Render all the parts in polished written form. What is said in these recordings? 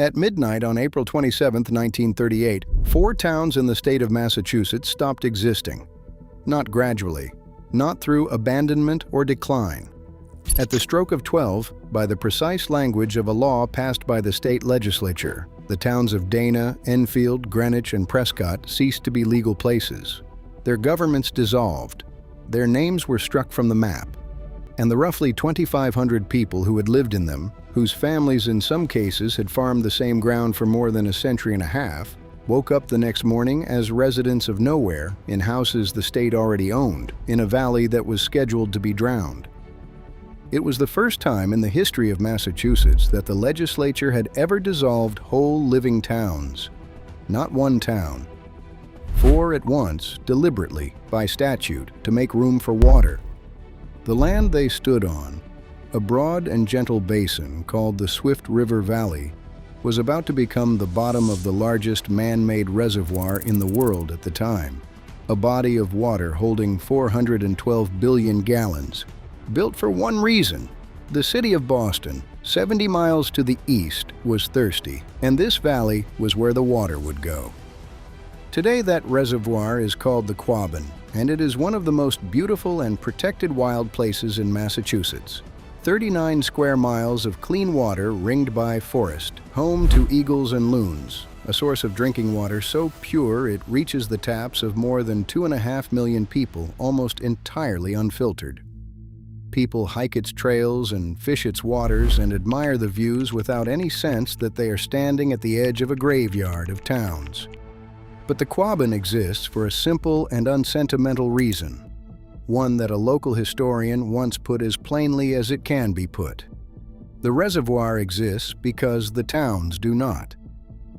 At midnight on April 27, 1938, 4 towns in the state of Massachusetts stopped existing. Not gradually, not through abandonment or decline. At the stroke of 12, by the precise language of a law passed by the state legislature, the towns of Dana, Enfield, Greenwich, and Prescott ceased to be legal places. Their governments dissolved. Their names were struck from the map. And the roughly 2,500 people who had lived in them, whose families in some cases had farmed the same ground for more than a century and a half, woke up the next morning as residents of nowhere in houses the state already owned, in a valley that was scheduled to be drowned. It was the first time in the history of Massachusetts that the legislature had ever dissolved whole living towns. Not one town. 4 at once, deliberately, by statute, to make room for water. The land they stood on, a broad and gentle basin called the Swift River Valley, was about to become the bottom of the largest man-made reservoir in the world at the time. A body of water holding 412 billion gallons, built for one reason. The city of Boston, 70 miles to the east, was thirsty, and this valley was where the water would go. Today that reservoir is called the Quabbin, and it is one of the most beautiful and protected wild places in Massachusetts. 39 square miles of clean water ringed by forest, home to eagles and loons, a source of drinking water so pure it reaches the taps of more than 2.5 million people almost entirely unfiltered. People hike its trails and fish its waters and admire the views without any sense that they are standing at the edge of a graveyard of towns. But the Quabbin exists for a simple and unsentimental reason, one that a local historian once put as plainly as it can be put. The reservoir exists because the towns do not.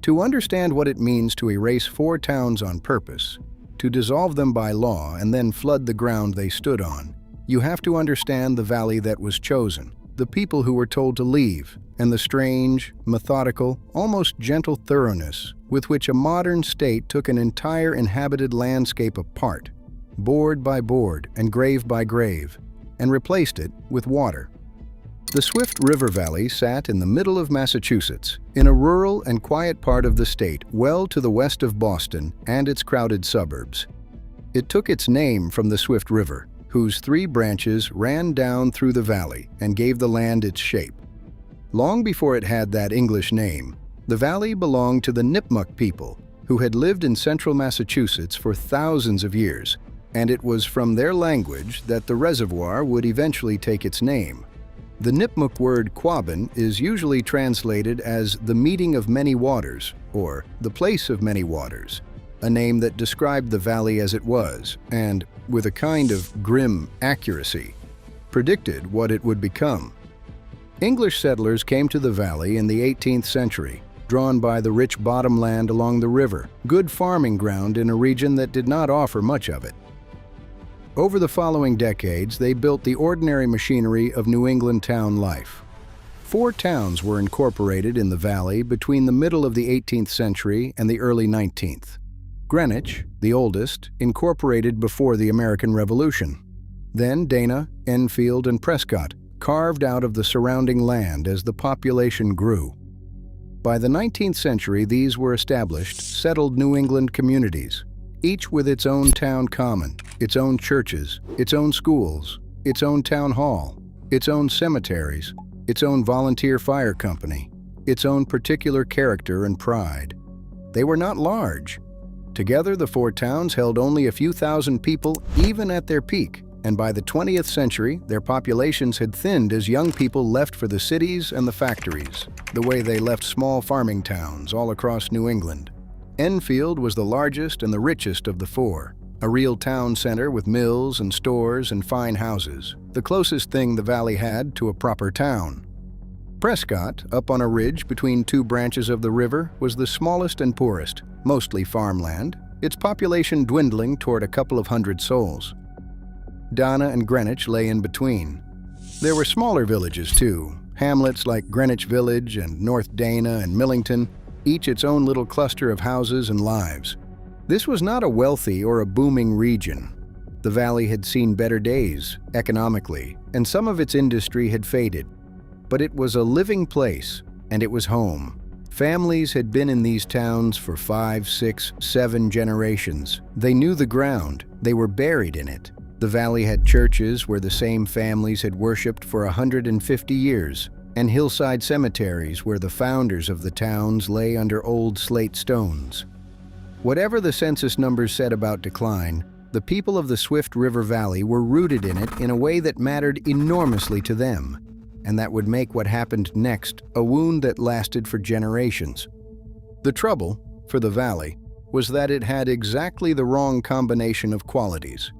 To understand what it means to erase 4 towns on purpose, to dissolve them by law and then flood the ground they stood on, you have to understand the valley that was chosen, the people who were told to leave, and the strange, methodical, almost gentle thoroughness with which a modern state took an entire inhabited landscape apart, board by board and grave by grave, and replaced it with water. The Swift River Valley sat in the middle of Massachusetts, in a rural and quiet part of the state well to the west of Boston and its crowded suburbs. It took its name from the Swift River, whose 3 branches ran down through the valley and gave the land its shape. Long before it had that English name, the valley belonged to the Nipmuc people, who had lived in central Massachusetts for thousands of years, and it was from their language that the reservoir would eventually take its name. The Nipmuc word Quabbin is usually translated as the meeting of many waters, or the place of many waters, a name that described the valley as it was, and, with a kind of grim accuracy, predicted what it would become. English settlers came to the valley in the 18th century, drawn by the rich bottomland along the river, good farming ground in a region that did not offer much of it. Over the following decades, they built the ordinary machinery of New England town life. 4 towns were incorporated in the valley between the middle of the 18th century and the early 19th. Greenwich, the oldest, incorporated before the American Revolution. Then Dana, Enfield, and Prescott, carved out of the surrounding land as the population grew. By the 19th century, these were established, settled New England communities, each with its own town common, its own churches, its own schools, its own town hall, its own cemeteries, its own volunteer fire company, its own particular character and pride. They were not large. Together, the 4 towns held only a few thousand people even at their peak, and by the 20th century, their populations had thinned as young people left for the cities and the factories, the way they left small farming towns all across New England. Enfield was the largest and the richest of the 4, a real town center with mills and stores and fine houses, the closest thing the valley had to a proper town. Prescott, up on a ridge between 2 branches of the river, was the smallest and poorest, mostly farmland, its population dwindling toward a couple of hundred souls. Dana and Greenwich lay in between. There were smaller villages too, hamlets like Greenwich Village and North Dana and Millington, each its own little cluster of houses and lives. This was not a wealthy or a booming region. The valley had seen better days, economically, and some of its industry had faded. But it was a living place, and it was home. Families had been in these towns for 5, 6, 7 generations. They knew the ground. They were buried in it. The valley had churches where the same families had worshipped for 150 years, and hillside cemeteries where the founders of the towns lay under old slate stones. Whatever the census numbers said about decline, the people of the Swift River Valley were rooted in it in a way that mattered enormously to them, and that would make what happened next a wound that lasted for generations. The trouble, for the valley, was that it had exactly the wrong combination of qualities.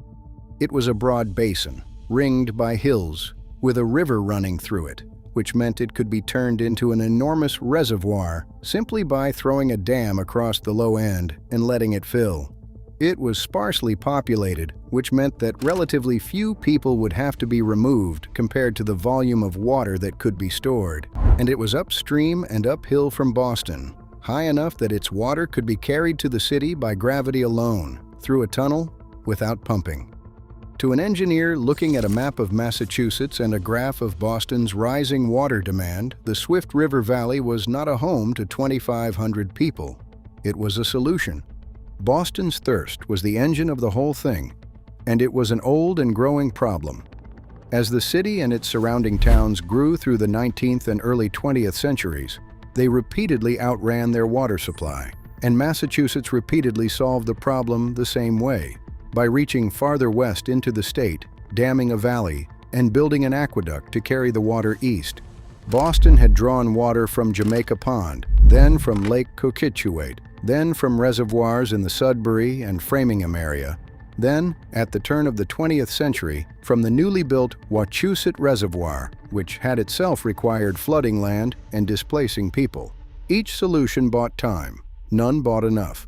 It was a broad basin, ringed by hills, with a river running through it, which meant it could be turned into an enormous reservoir simply by throwing a dam across the low end and letting it fill. It was sparsely populated, which meant that relatively few people would have to be removed compared to the volume of water that could be stored. And it was upstream and uphill from Boston, high enough that its water could be carried to the city by gravity alone, through a tunnel, without pumping. To an engineer looking at a map of Massachusetts and a graph of Boston's rising water demand, the Swift River Valley was not a home to 2,500 people. It was a solution. Boston's thirst was the engine of the whole thing, and it was an old and growing problem. As the city and its surrounding towns grew through the 19th and early 20th centuries, they repeatedly outran their water supply, and Massachusetts repeatedly solved the problem the same way, by reaching farther west into the state, damming a valley, and building an aqueduct to carry the water east. Boston had drawn water from Jamaica Pond, then from Lake Coquitchuate, then from reservoirs in the Sudbury and Framingham area, then, at the turn of the 20th century, from the newly built Wachusett Reservoir, which had itself required flooding land and displacing people. Each solution bought time. None bought enough.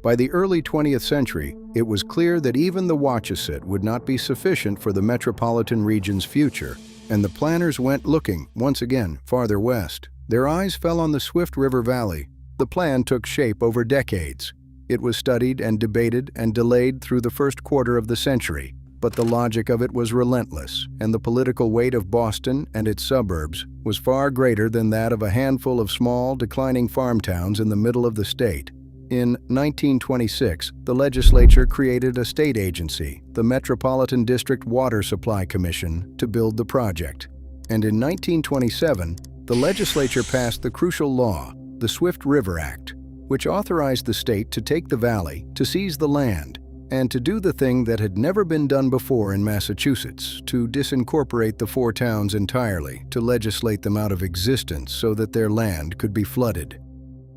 By the early 20th century, it was clear that even the Wachusett would not be sufficient for the metropolitan region's future, and the planners went looking, once again, farther west. Their eyes fell on the Swift River Valley. The plan took shape over decades. It was studied and debated and delayed through the first quarter of the century, but the logic of it was relentless, and the political weight of Boston and its suburbs was far greater than that of a handful of small, declining farm towns in the middle of the state. In 1926, the legislature created a state agency, the Metropolitan District Water Supply Commission, to build the project. And in 1927, the legislature passed the crucial law, the Swift River Act, which authorized the state to take the valley, to seize the land, and to do the thing that had never been done before in Massachusetts, to disincorporate the 4 towns entirely, to legislate them out of existence so that their land could be flooded.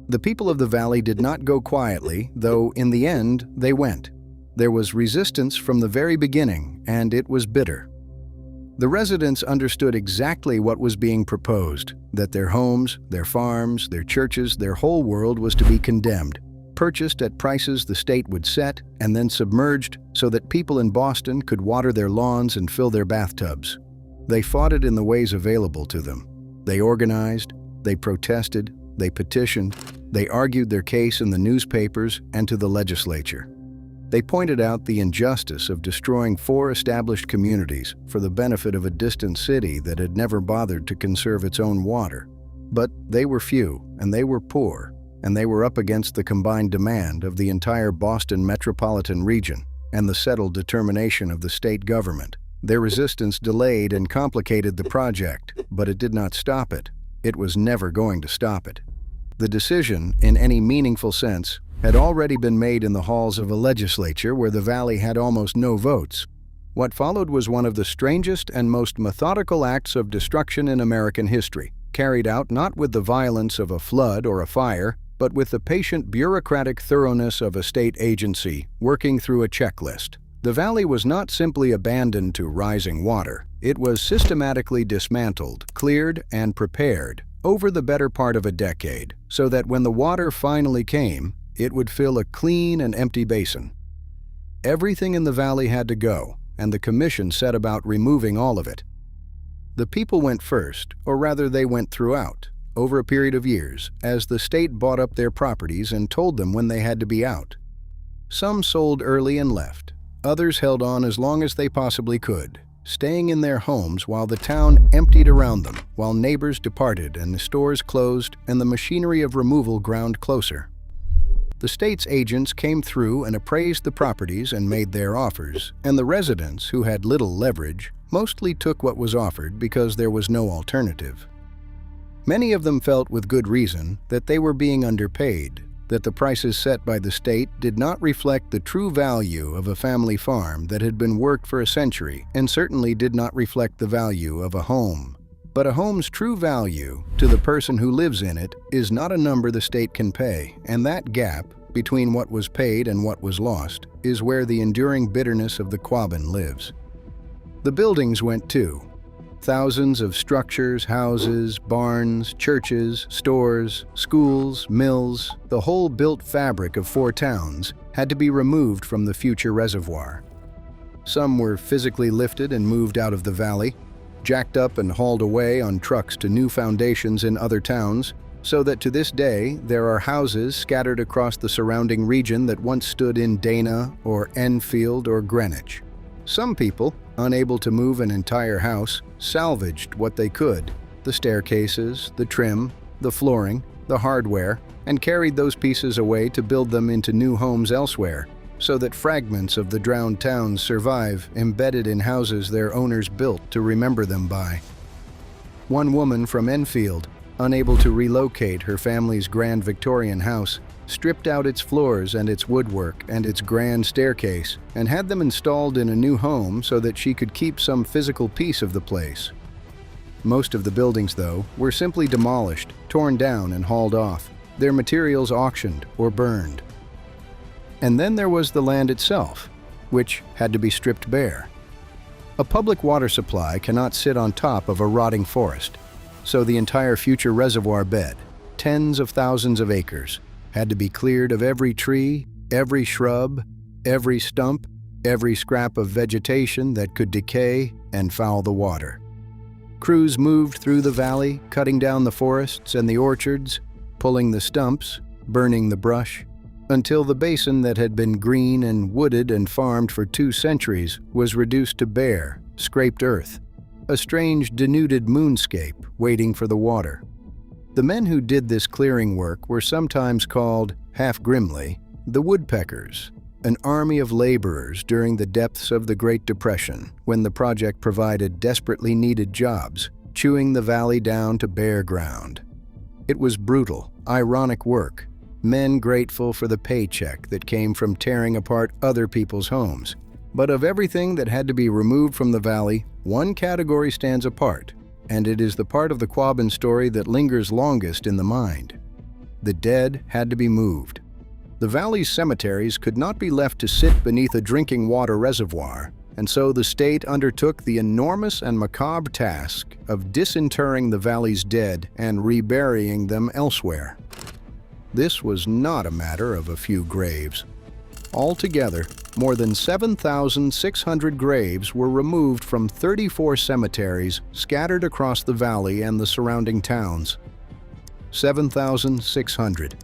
The people of the valley did not go quietly, though in the end they went. There was resistance from the very beginning, and it was bitter. The residents understood exactly what was being proposed, that their homes, their farms, their churches, their whole world was to be condemned, purchased at prices the state would set, and then submerged so that people in Boston could water their lawns and fill their bathtubs. They fought it in the ways available to them. They organized, they protested, they petitioned, they argued their case in the newspapers and to the legislature. They pointed out the injustice of destroying 4 established communities for the benefit of a distant city that had never bothered to conserve its own water. But they were few, and they were poor, and they were up against the combined demand of the entire Boston metropolitan region and the settled determination of the state government. Their resistance delayed and complicated the project, but it did not stop it. It was never going to stop it. The decision, in any meaningful sense, had already been made in the halls of a legislature where the valley had almost no votes. What followed was one of the strangest and most methodical acts of destruction in American history, carried out not with the violence of a flood or a fire, but with the patient bureaucratic thoroughness of a state agency working through a checklist. The valley was not simply abandoned to rising water. It was systematically dismantled, cleared, and prepared over the better part of a decade, so that when the water finally came, it would fill a clean and empty basin. Everything in the valley had to go, and the commission set about removing all of it. The people went first, or rather they went throughout, over a period of years, as the state bought up their properties and told them when they had to be out. Some sold early and left. Others held on as long as they possibly could. staying in their homes while the town emptied around them, while neighbors departed and the stores closed and the machinery of removal ground closer. The state's agents came through and appraised the properties and made their offers, and the residents, who had little leverage, mostly took what was offered because there was no alternative. Many of them felt with good reason that they were being underpaid, that the prices set by the state did not reflect the true value of a family farm that had been worked for a century, and certainly did not reflect the value of a home. But a home's true value to the person who lives in it is not a number the state can pay, and that gap between what was paid and what was lost is where the enduring bitterness of the Quabbin lives. The buildings went too. Thousands of structures, houses, barns, churches, stores, schools, mills, the whole built fabric of 4 towns had to be removed from the future reservoir. Some were physically lifted and moved out of the valley, jacked up and hauled away on trucks to new foundations in other towns, so that to this day there are houses scattered across the surrounding region that once stood in Dana or Enfield or Greenwich. Some people, unable to move an entire house, salvaged what they could, the staircases, the trim, the flooring, the hardware, and carried those pieces away to build them into new homes elsewhere, so that fragments of the drowned towns survive embedded in houses their owners built to remember them by. One woman from Enfield, unable to relocate her family's grand Victorian house, stripped out its floors and its woodwork and its grand staircase and had them installed in a new home so that she could keep some physical piece of the place. Most of the buildings, though, were simply demolished, torn down and hauled off, their materials auctioned or burned. And then there was the land itself, which had to be stripped bare. A public water supply cannot sit on top of a rotting forest, so the entire future reservoir bed, tens of thousands of acres, had to be cleared of every tree, every shrub, every stump, every scrap of vegetation that could decay and foul the water. Crews moved through the valley, cutting down the forests and the orchards, pulling the stumps, burning the brush, until the basin that had been green and wooded and farmed for 2 centuries was reduced to bare, scraped earth, a strange denuded moonscape waiting for the water. The men who did this clearing work were sometimes called, half grimly, the woodpeckers, an army of laborers during the depths of the Great Depression, when the project provided desperately needed jobs, chewing the valley down to bare ground. It was brutal, ironic work, men grateful for the paycheck that came from tearing apart other people's homes. But of everything that had to be removed from the valley, one category stands apart, and it is the part of the Quabbin story that lingers longest in the mind. The dead had to be moved. The valley's cemeteries could not be left to sit beneath a drinking water reservoir, and so the state undertook the enormous and macabre task of disinterring the valley's dead and reburying them elsewhere. This was not a matter of a few graves. Altogether, more than 7,600 graves were removed from 34 cemeteries scattered across the valley and the surrounding towns. 7,600.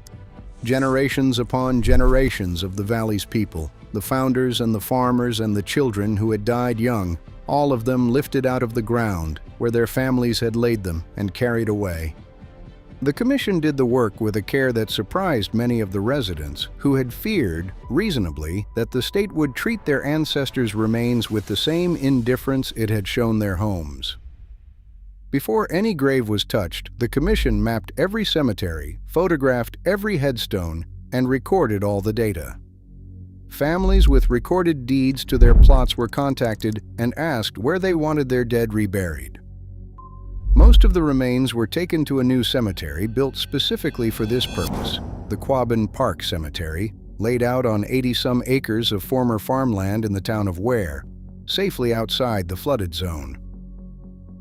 Generations upon generations of the valley's people, the founders and the farmers and the children who had died young, all of them lifted out of the ground where their families had laid them and carried away. The commission did the work with a care that surprised many of the residents, who had feared, reasonably, that the state would treat their ancestors' remains with the same indifference it had shown their homes. Before any grave was touched, the commission mapped every cemetery, photographed every headstone, and recorded all the data. Families with recorded deeds to their plots were contacted and asked where they wanted their dead reburied. Most of the remains were taken to a new cemetery built specifically for this purpose, the Quabbin Park Cemetery, laid out on 80-some acres of former farmland in the town of Ware, safely outside the flooded zone.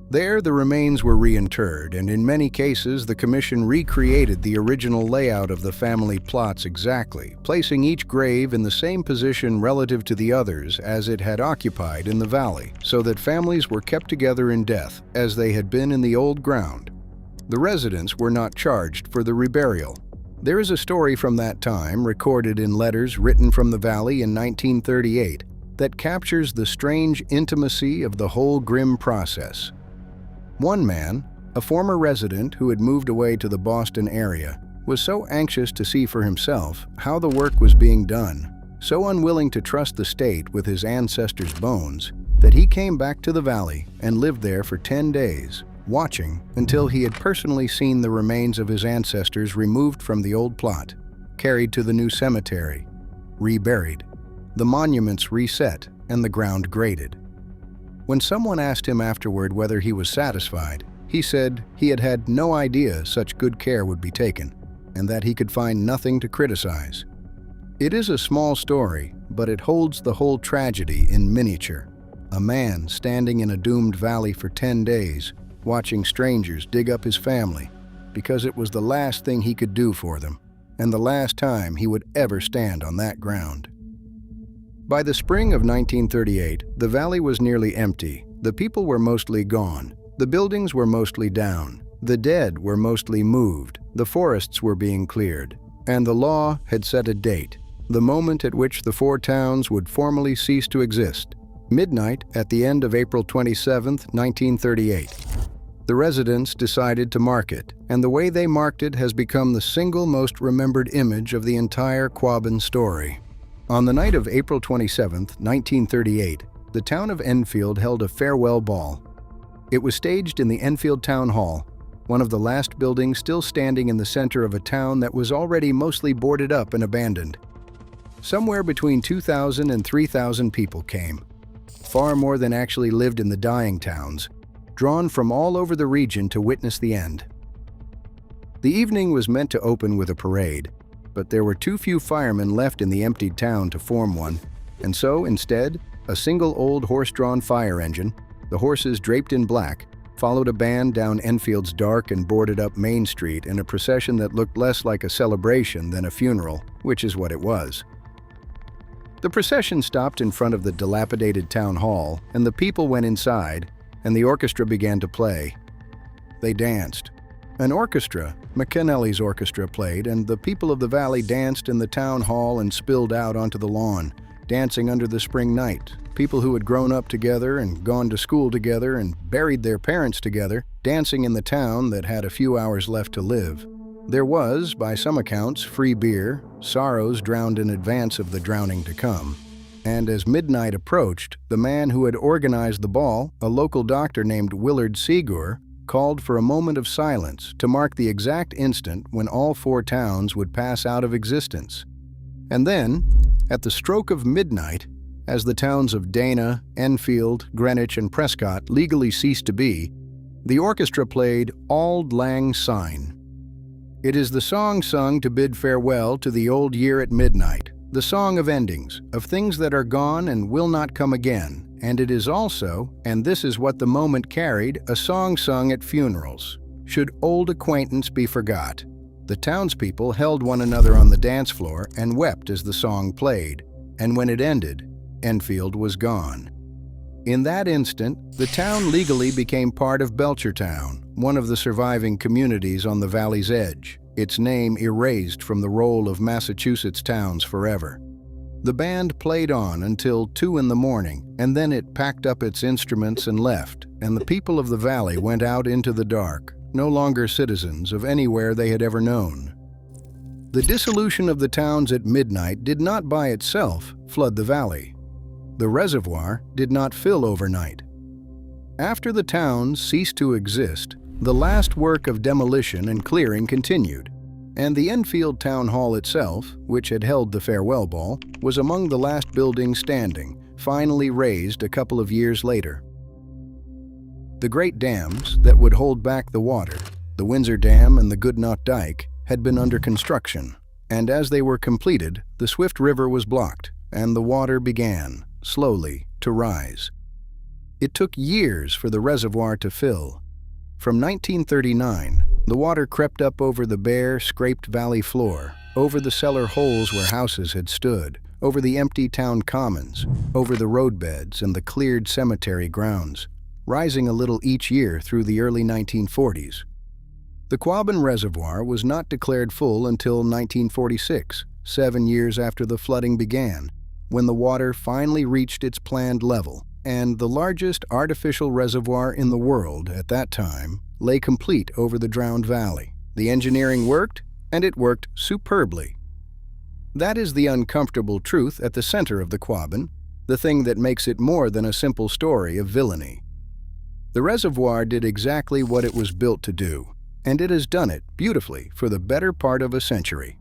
There, the remains were reinterred, and in many cases, the commission recreated the original layout of the family plots exactly, placing each grave in the same position relative to the others as it had occupied in the valley, so that families were kept together in death, as they had been in the old ground. The residents were not charged for the reburial. There is a story from that time, recorded in letters written from the valley in 1938, that captures the strange intimacy of the whole grim process. One man, a former resident who had moved away to the Boston area, was so anxious to see for himself how the work was being done, so unwilling to trust the state with his ancestors' bones, that he came back to the valley and lived there for 10 days, watching until he had personally seen the remains of his ancestors removed from the old plot, carried to the new cemetery, reburied, the monuments reset, and the ground graded. When someone asked him afterward whether he was satisfied, he said he had had no idea such good care would be taken, and that he could find nothing to criticize. It is a small story, but it holds the whole tragedy in miniature. A man standing in a doomed valley for 10 days, watching strangers dig up his family, because it was the last thing he could do for them, and the last time he would ever stand on that ground. By the spring of 1938, the valley was nearly empty. The people were mostly gone. The buildings were mostly down. The dead were mostly moved. The forests were being cleared. And the law had set a date, the moment at which the 4 towns would formally cease to exist. Midnight at the end of April 27, 1938. The residents decided to mark it, and the way they marked it has become the single most remembered image of the entire Quabbin story. On the night of April 27, 1938, the town of Enfield held a farewell ball. It was staged in the Enfield Town Hall, one of the last buildings still standing in the center of a town that was already mostly boarded up and abandoned. Somewhere between 2,000 and 3,000 people came, far more than actually lived in the dying towns, drawn from all over the region to witness the end. The evening was meant to open with a parade, but there were too few firemen left in the emptied town to form one, and so, instead, a single old horse-drawn fire engine, the horses draped in black, followed a band down Enfield's dark and boarded-up Main Street in a procession that looked less like a celebration than a funeral, which is what it was. The procession stopped in front of the dilapidated town hall, and the people went inside, and the orchestra began to play. They danced. An orchestra, McKennelly's orchestra, played, and the people of the valley danced in the town hall and spilled out onto the lawn, dancing under the spring night. People who had grown up together and gone to school together and buried their parents together, dancing in the town that had a few hours left to live. There was, by some accounts, free beer, sorrows drowned in advance of the drowning to come. And as midnight approached, the man who had organized the ball, a local doctor named Willard Segur, called for a moment of silence to mark the exact instant when all 4 towns would pass out of existence. And then, at the stroke of midnight, as the towns of Dana, Enfield, Greenwich, and Prescott legally ceased to be, the orchestra played Auld Lang Syne. It is the song sung to bid farewell to the old year at midnight, the song of endings, of things that are gone and will not come again, and it is also, and this is what the moment carried, a song sung at funerals. Should old acquaintance be forgot? The townspeople held one another on the dance floor and wept as the song played, and when it ended, Enfield was gone. In that instant, the town legally became part of Belchertown, one of the surviving communities on the valley's edge, its name erased from the roll of Massachusetts towns forever. The band played on until 2 in the morning, and then it packed up its instruments and left, and the people of the valley went out into the dark, no longer citizens of anywhere they had ever known. The dissolution of the towns at midnight did not by itself flood the valley. The reservoir did not fill overnight. After the towns ceased to exist, the last work of demolition and clearing continued, and the Enfield Town Hall itself, which had held the farewell ball, was among the last buildings standing, finally razed a couple of years later. The great dams that would hold back the water, the Windsor Dam and the Goodnaught Dyke, had been under construction, and as they were completed, the Swift River was blocked, and the water began, slowly, to rise. It took years for the reservoir to fill. From 1939, the water crept up over the bare, scraped valley floor, over the cellar holes where houses had stood, over the empty town commons, over the roadbeds and the cleared cemetery grounds, rising a little each year through the early 1940s. The Quabbin Reservoir was not declared full until 1946, 7 years after the flooding began, when the water finally reached its planned level, and the largest artificial reservoir in the world at that time lay complete over the drowned valley. The engineering worked, and it worked superbly. That is the uncomfortable truth at the center of the Quabbin, the thing that makes it more than a simple story of villainy. The reservoir did exactly what it was built to do, and it has done it beautifully for the better part of a century.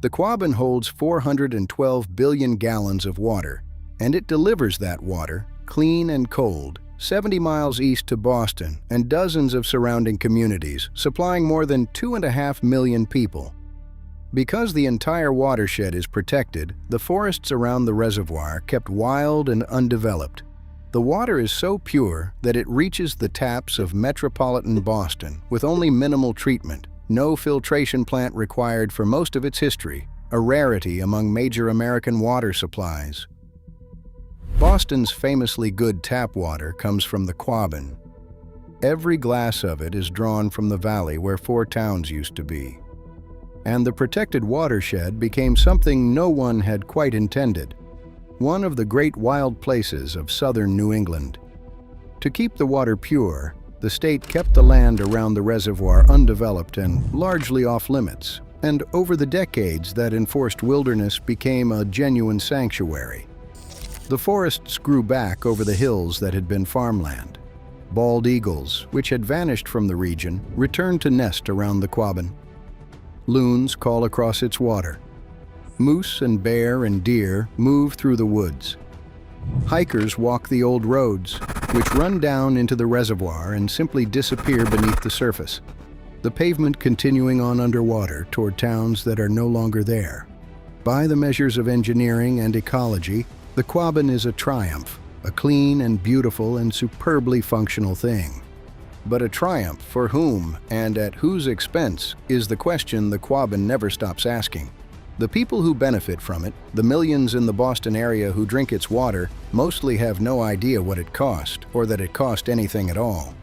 The Quabbin holds 412 billion gallons of water, and it delivers that water, clean and cold, 70 miles east to Boston and dozens of surrounding communities, supplying more than 2.5 million people. Because the entire watershed is protected, the forests around the reservoir kept wild and undeveloped. The water is so pure that it reaches the taps of metropolitan Boston with only minimal treatment, no filtration plant required for most of its history, a rarity among major American water supplies. Boston's famously good tap water comes from the Quabbin. Every glass of it is drawn from the valley where 4 towns used to be. And the protected watershed became something no one had quite intended, one of the great wild places of southern New England. To keep the water pure, the state kept the land around the reservoir undeveloped and largely off-limits, and over the decades that enforced wilderness became a genuine sanctuary. The forests grew back over the hills that had been farmland. Bald eagles, which had vanished from the region, returned to nest around the Quabbin. Loons call across its water. Moose and bear and deer move through the woods. Hikers walk the old roads, which run down into the reservoir and simply disappear beneath the surface, the pavement continuing on underwater toward towns that are no longer there. By the measures of engineering and ecology, the Quabbin is a triumph, a clean and beautiful and superbly functional thing. But a triumph for whom and at whose expense is the question the Quabbin never stops asking. The people who benefit from it, the millions in the Boston area who drink its water, mostly have no idea what it cost or that it cost anything at all.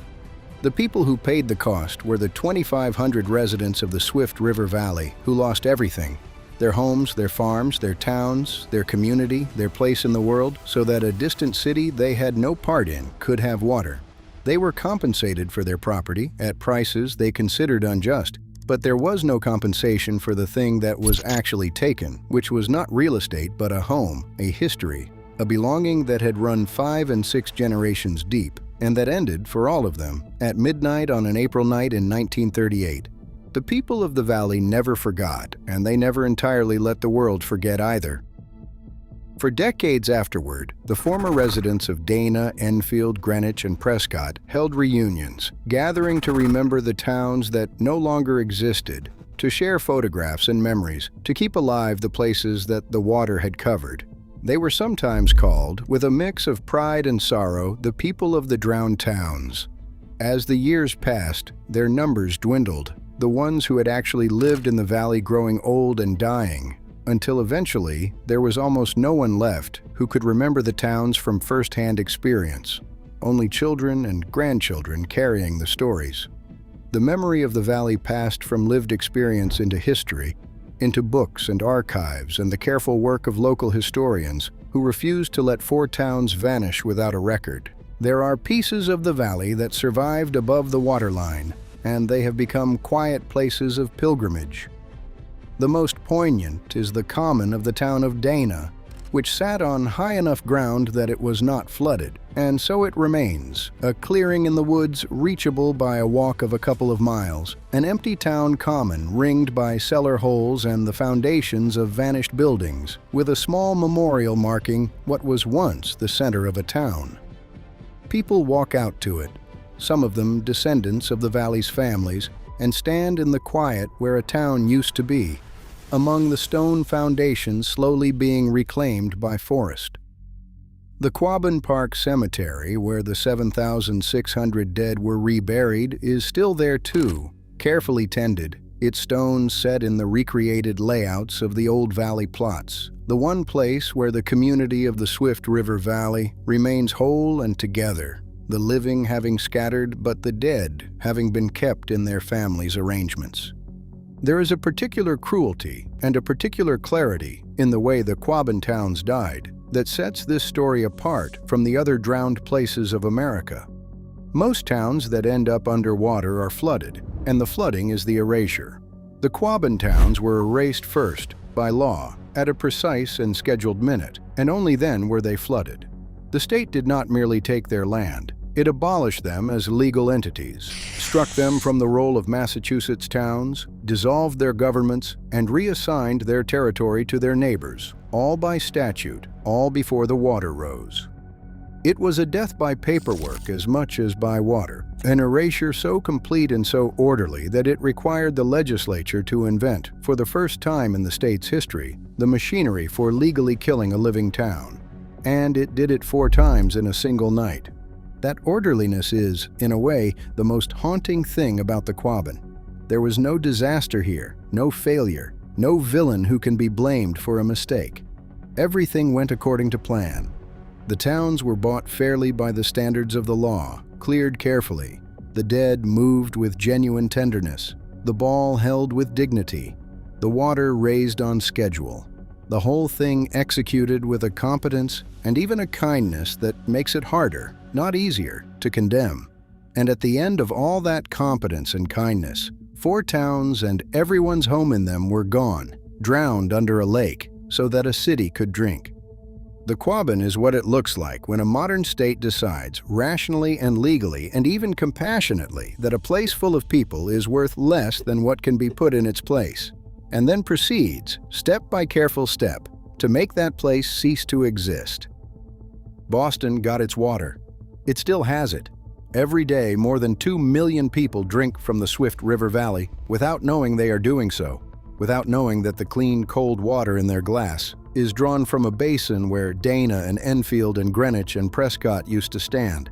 The people who paid the cost were the 2,500 residents of the Swift River Valley who lost everything: their homes, their farms, their towns, their community, their place in the world, so that a distant city they had no part in could have water. They were compensated for their property at prices they considered unjust, but there was no compensation for the thing that was actually taken, which was not real estate but a home, a history, a belonging that had run 5 and 6 generations deep, and that ended, for all of them, at midnight on an April night in 1938. The people of the valley never forgot, and they never entirely let the world forget either. For decades afterward, the former residents of Dana, Enfield, Greenwich, and Prescott held reunions, gathering to remember the towns that no longer existed, to share photographs and memories, to keep alive the places that the water had covered. They were sometimes called, with a mix of pride and sorrow, the people of the drowned towns. As the years passed, their numbers dwindled, the ones who had actually lived in the valley growing old and dying, until eventually there was almost no one left who could remember the towns from first-hand experience, only children and grandchildren carrying the stories. The memory of the valley passed from lived experience into history, into books and archives and the careful work of local historians who refused to let 4 towns vanish without a record. There are pieces of the valley that survived above the waterline, and they have become quiet places of pilgrimage. The most poignant is the common of the town of Dana, which sat on high enough ground that it was not flooded, and so it remains, a clearing in the woods reachable by a walk of a couple of miles, an empty town common ringed by cellar holes and the foundations of vanished buildings, with a small memorial marking what was once the center of a town. People walk out to it, some of them descendants of the valley's families, and stand in the quiet where a town used to be, among the stone foundations slowly being reclaimed by forest. The Quabbin Park Cemetery, where the 7,600 dead were reburied, is still there too, carefully tended, its stones set in the recreated layouts of the old valley plots, the one place where the community of the Swift River Valley remains whole and together, the living having scattered but the dead having been kept in their families' arrangements. There is a particular cruelty and a particular clarity in the way the Quabbin towns died that sets this story apart from the other drowned places of America. Most towns that end up underwater are flooded, and the flooding is the erasure. The Quabbin towns were erased first, by law, at a precise and scheduled minute, and only then were they flooded. The state did not merely take their land, it abolished them as legal entities, struck them from the role of Massachusetts towns, dissolved their governments, and reassigned their territory to their neighbors, all by statute, all before the water rose. It was a death by paperwork as much as by water, an erasure so complete and so orderly that it required the legislature to invent, for the first time in the state's history, the machinery for legally killing a living town. And it did it 4 times in a single night. That orderliness is, in a way, the most haunting thing about the Quabbin. There was no disaster here, no failure, no villain who can be blamed for a mistake. Everything went according to plan. The towns were bought fairly by the standards of the law, cleared carefully, the dead moved with genuine tenderness, the ball held with dignity, the water raised on schedule. The whole thing executed with a competence and even a kindness that makes it harder, not easier, to condemn. And at the end of all that competence and kindness, 4 towns and everyone's home in them were gone, drowned under a lake, so that a city could drink. The Quabbin is what it looks like when a modern state decides, rationally and legally and even compassionately, that a place full of people is worth less than what can be put in its place, and then proceeds, step by careful step, to make that place cease to exist. Boston got its water. It still has it. Every day, more than 2 million people drink from the Swift River Valley without knowing they are doing so, without knowing that the clean, cold water in their glass is drawn from a basin where Dana and Enfield and Greenwich and Prescott used to stand,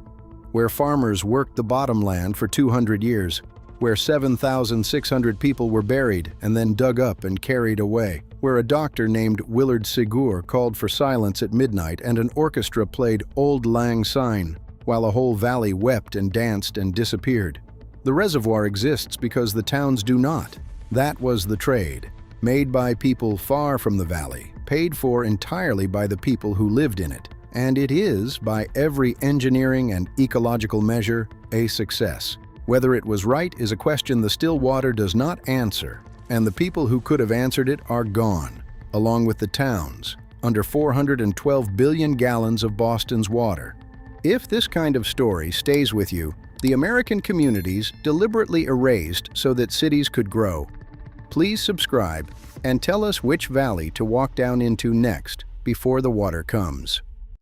where farmers worked the bottomland for 200 years, where 7,600 people were buried and then dug up and carried away, where a doctor named Willard Segur called for silence at midnight and an orchestra played Auld Lang Syne, while a whole valley wept and danced and disappeared. The reservoir exists because the towns do not. That was the trade, made by people far from the valley, paid for entirely by the people who lived in it, and it is, by every engineering and ecological measure, a success. Whether it was right is a question the still water does not answer, and the people who could have answered it are gone, along with the towns, under 412 billion gallons of Boston's water. If this kind of story stays with you, the American communities deliberately erased so that cities could grow. Please subscribe and tell us which valley to walk down into next before the water comes.